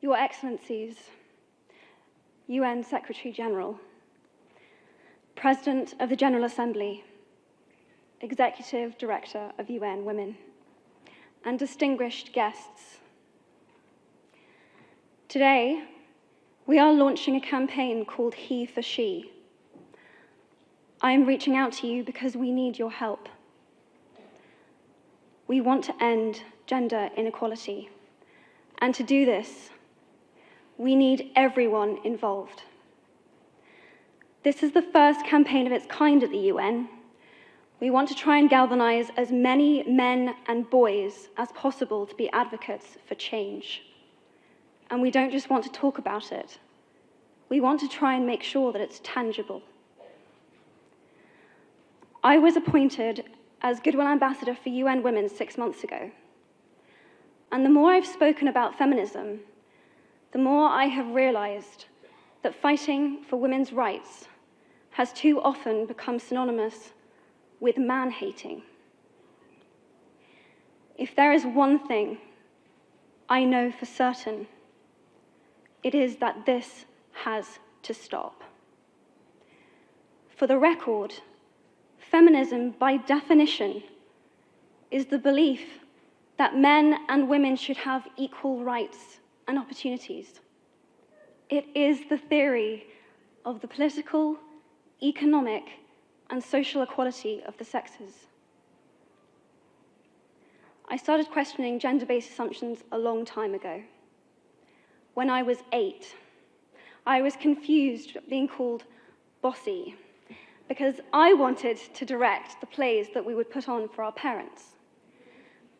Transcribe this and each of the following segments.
Your Excellencies, UN Secretary General, President of the General Assembly, Executive Director of UN Women, and distinguished guests. Today, we are launching a campaign called HeForShe. I am reaching out to you because we need your help. We want to end gender inequality, and to do this, we need everyone involved. This is the first campaign of its kind at the UN. We want to try and galvanize as many men and boys as possible to be advocates for change. And we don't just want to talk about it. We want to try and make sure that it's tangible. I was appointed as Goodwill Ambassador for UN Women 6 months ago. And the more I've spoken about feminism, the more I have realized that fighting for women's rights has too often become synonymous with man-hating. If there is one thing I know for certain, it is that this has to stop. For the record, feminism, by definition, is the belief that men and women should have equal rights and opportunities. It is the theory of the political, economic, and social equality of the sexes. I started questioning gender-based assumptions a long time ago. When I was 8, I was confused being called bossy because I wanted to direct the plays that we would put on for our parents,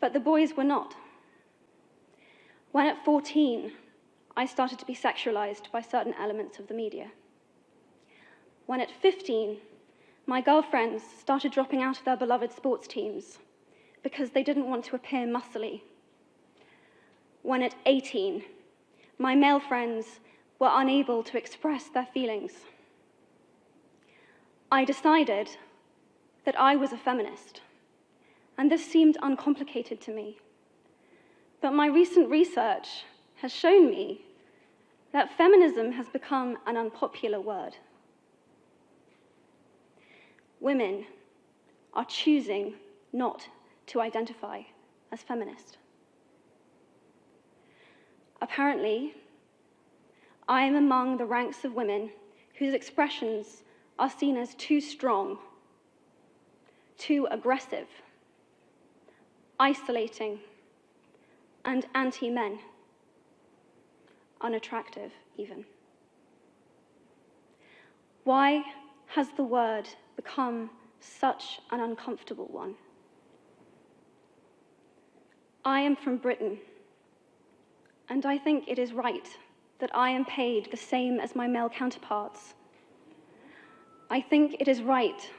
but the boys were not. When at 14, I started to be sexualized by certain elements of the media. When at 15, my girlfriends started dropping out of their beloved sports teams because they didn't want to appear muscly. When at 18, my male friends were unable to express their feelings. I decided that I was a feminist, and this seemed uncomplicated to me. But my recent research has shown me that feminism has become an unpopular word. Women are choosing not to identify as feminist. Apparently, I am among the ranks of women whose expressions are seen as too strong, too aggressive, isolating, and anti-men, unattractive even. Why has the word become such an uncomfortable one? I am from Britain, and I think it is right that I am paid the same as my male counterparts. I think it is right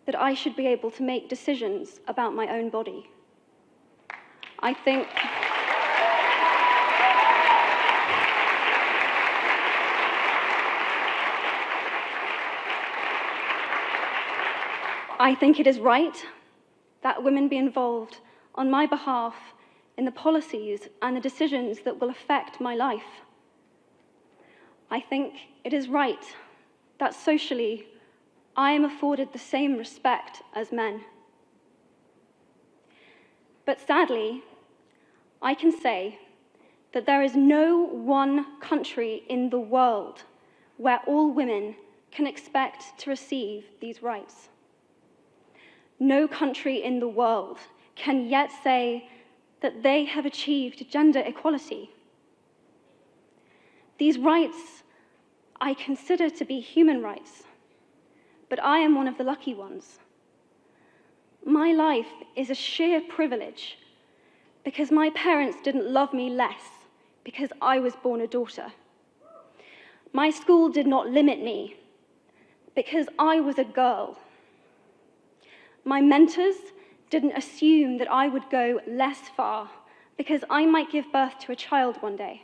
that I should be able to make decisions about my own body. I think it is right that women be involved on my behalf in the policies and the decisions that will affect my life. I think it is right that socially I am afforded the same respect as men. But sadly, I can say that there is no one country in the world where all women can expect to receive these rights. No country in the world can yet say that they have achieved gender equality. These rights I consider to be human rights, but I am one of the lucky ones. My life is a sheer privilege because my parents didn't love me less because I was born a daughter. My school did not limit me because I was a girl. My mentors didn't assume that I would go less far because I might give birth to a child one day.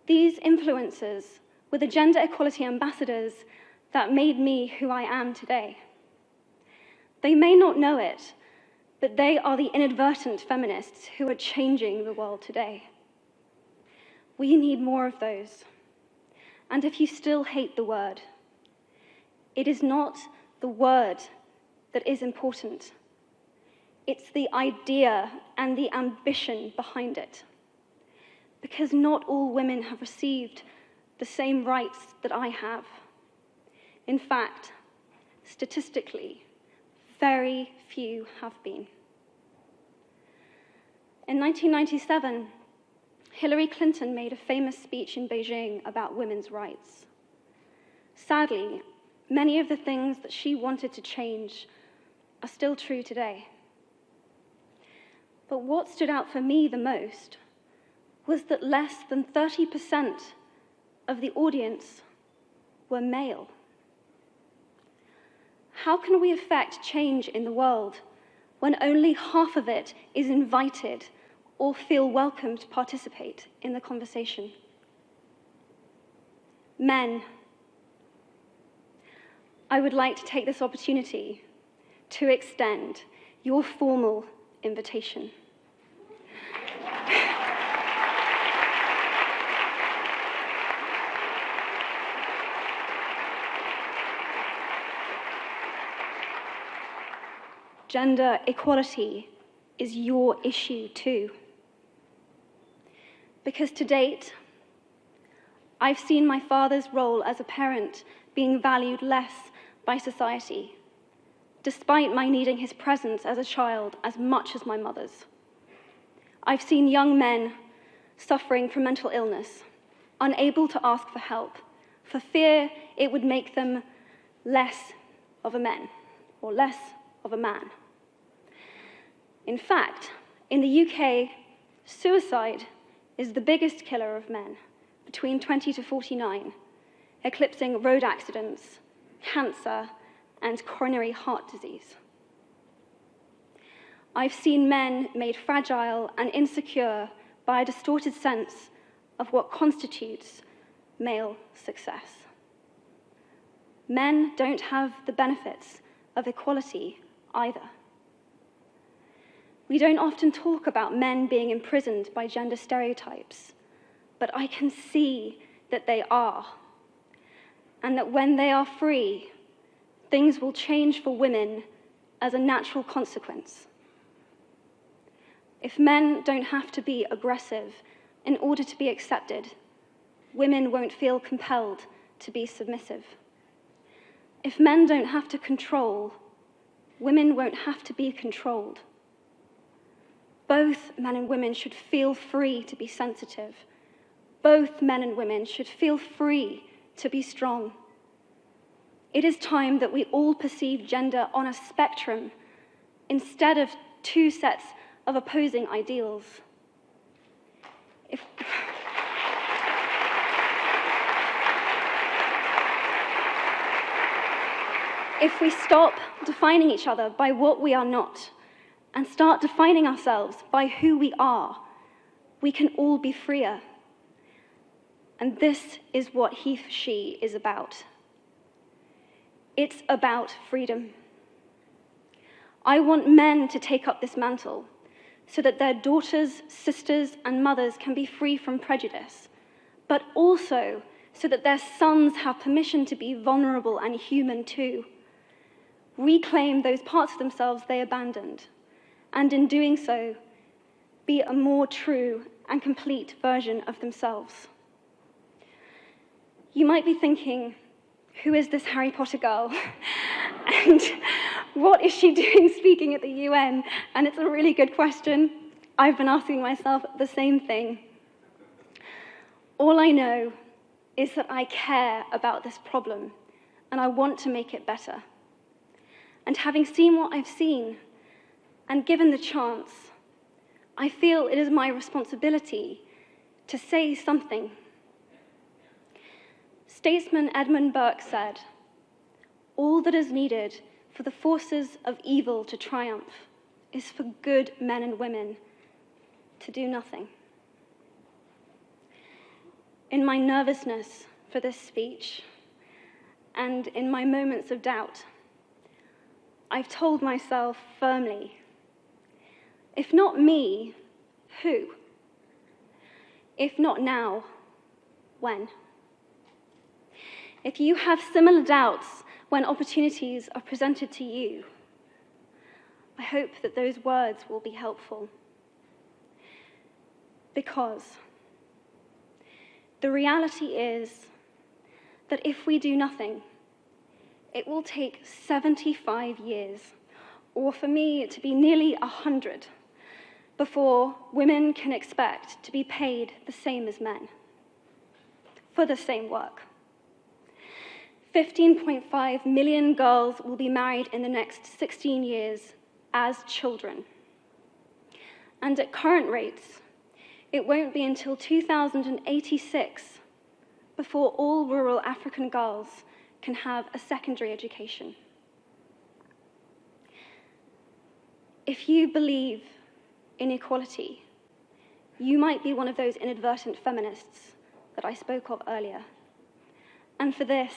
These influences were the gender equality ambassadors that made me who I am today. They may not know it, but they are the inadvertent feminists who are changing the world today. We need more of those. And if you still hate the word, it is not the word that is important. It's the idea and the ambition behind it. Because not all women have received the same rights that I have. In fact, statistically, very few have been. In 1997, Hillary Clinton made a famous speech in Beijing about women's rights. Sadly, many of the things that she wanted to change are still true today. But what stood out for me the most was that less than 30% of the audience were male. How can we affect change in the world when only half of it is invited or feel welcome to participate in the conversation? Men, I would like to take this opportunity to extend your formal invitation. Gender equality is your issue too. Because to date, I've seen my father's role as a parent being valued less by society, despite my needing his presence as a child as much as my mother's. I've seen young men suffering from mental illness, unable to ask for help, for fear it would make them less of a man, or less of a man. In fact, in the UK, suicide is the biggest killer of men between 20 to 49, eclipsing road accidents, cancer, and coronary heart disease. I've seen men made fragile and insecure by a distorted sense of what constitutes male success. Men don't have the benefits of equality either. We don't often talk about men being imprisoned by gender stereotypes, but I can see that they are, and that when they are free, things will change for women as a natural consequence. If men don't have to be aggressive in order to be accepted, women won't feel compelled to be submissive. If men don't have to control, women won't have to be controlled. Both men and women should feel free to be sensitive. Both men and women should feel free to be strong. It is time that we all perceive gender on a spectrum instead of two sets of opposing ideals. If we stop defining each other by what we are not, and start defining ourselves by who we are, we can all be freer. And this is what HeForShe is about. It's about freedom. I want men to take up this mantle so that their daughters, sisters, and mothers can be free from prejudice, but also so that their sons have permission to be vulnerable and human too. Reclaim those parts of themselves they abandoned, and in doing so, be a more true and complete version of themselves. You might be thinking, who is this Harry Potter girl? And what is she doing speaking at the UN? And it's a really good question. I've been asking myself the same thing. All I know is that I care about this problem, and I want to make it better. And having seen what I've seen, and given the chance, I feel it is my responsibility to say something. Statesman Edmund Burke said, "All that is needed for the forces of evil to triumph is for good men and women to do nothing." In my nervousness for this speech, and in my moments of doubt, I've told myself firmly, if not me, who? If not now, when? If you have similar doubts when opportunities are presented to you, I hope that those words will be helpful. Because the reality is that if we do nothing, it will take 75 years, or for me to be nearly 100, before women can expect to be paid the same as men for the same work. 15.5 million girls will be married in the next 16 years as children. And at current rates, it won't be until 2086 before all rural African girls can have a secondary education. If you believe in equality, you might be one of those inadvertent feminists that I spoke of earlier. And for this,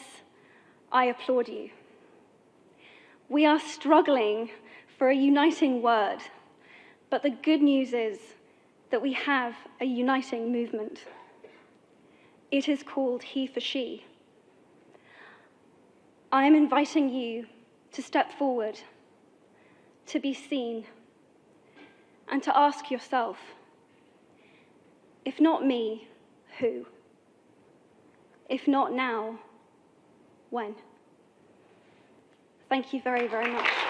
I applaud you. We are struggling for a uniting word, but the good news is that we have a uniting movement. It is called HeForShe. I am inviting you to step forward, to be seen, and to ask yourself, if not me, who? If not now, when? Thank you very, very much.